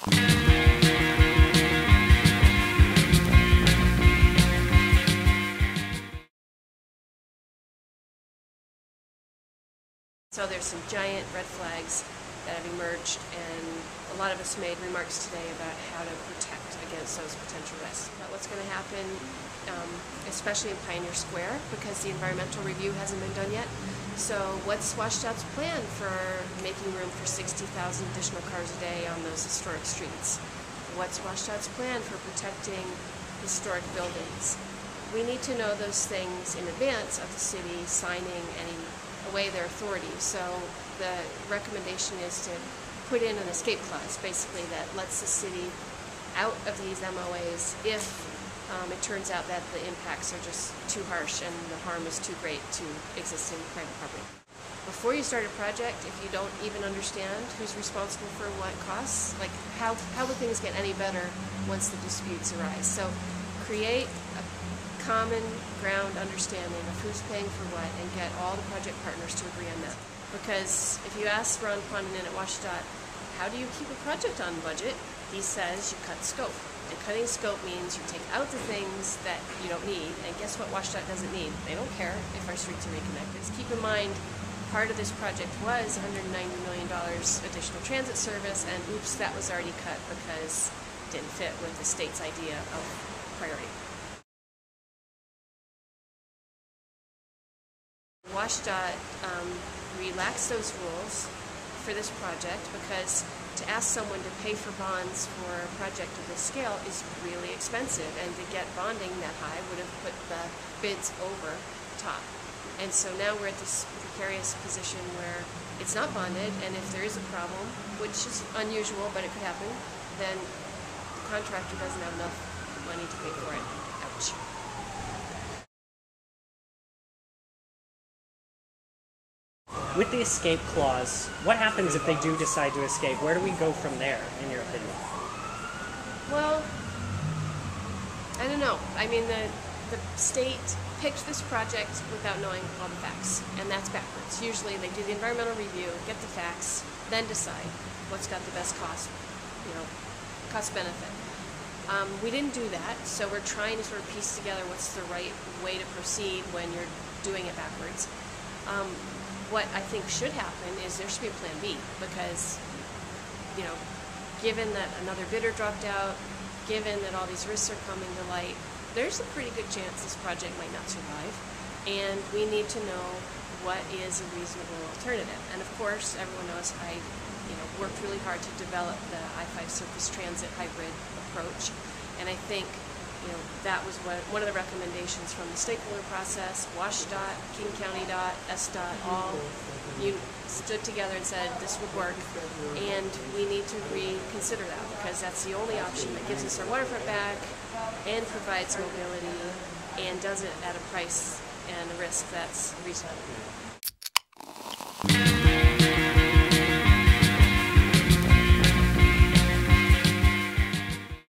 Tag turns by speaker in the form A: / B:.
A: So there's some giant red flags that have emerged, and a lot of us made remarks today about how to protect against those potential risks. About what's going to happen, especially in Pioneer Square, because the environmental review hasn't been done yet. So what's WSDOT's plan for making room for 60,000 additional cars a day on those historic streets? What's WSDOT's plan for protecting historic buildings? We need to know those things in advance of the city signing away their authority. So the recommendation is to put in an escape clause, basically, that lets the city out of these MOAs if it turns out that the impacts are just too harsh and the harm is too great to existing private property. Before you start a project, if you don't even understand who's responsible for what costs, like how would things get any better once the disputes arise? So create a common ground understanding of who's paying for what and get all the project partners to agree on that. Because if you ask Ron Pondinen at WSDOT, how do you keep a project on budget? He says you cut scope. And cutting scope means you take out the things that you don't need, and guess what WSDOT doesn't need? They don't care if our streets are reconnected. Just keep in mind, part of this project was $190 million additional transit service, and oops, that was already cut because it didn't fit with the state's idea of priority. WSDOT relaxed those rules for this project because to ask someone to pay for bonds for a project of this scale is really expensive, and to get bonding that high would have put the bids over top. And so now we're at this precarious position where it's not bonded, and if there is a problem, which is unusual but it could happen, then the contractor doesn't have enough money to pay for it. Ouch.
B: With the escape clause, what happens if they do decide to escape? Where do we go from there, in your opinion?
A: Well, I don't know. I mean, the state picked this project without knowing all the facts, and that's backwards. Usually they do the environmental review, get the facts, then decide what's got the best cost benefit. We didn't do that, so we're trying to sort of piece together what's the right way to proceed when you're doing it backwards. What I think should happen is there should be a plan B, because, given that another bidder dropped out, given that all these risks are coming to light, there's a pretty good chance this project might not survive, and we need to know what is a reasonable alternative. And of course, everyone knows I worked really hard to develop the I-5 surface transit hybrid approach, and I think that was one of the recommendations from the stakeholder process. WSDOT, King County DOT, SDOT, all stood together and said this would work, and we need to reconsider that, because that's the only option that gives us our waterfront back and provides mobility and does it at a price and a risk that's reasonable.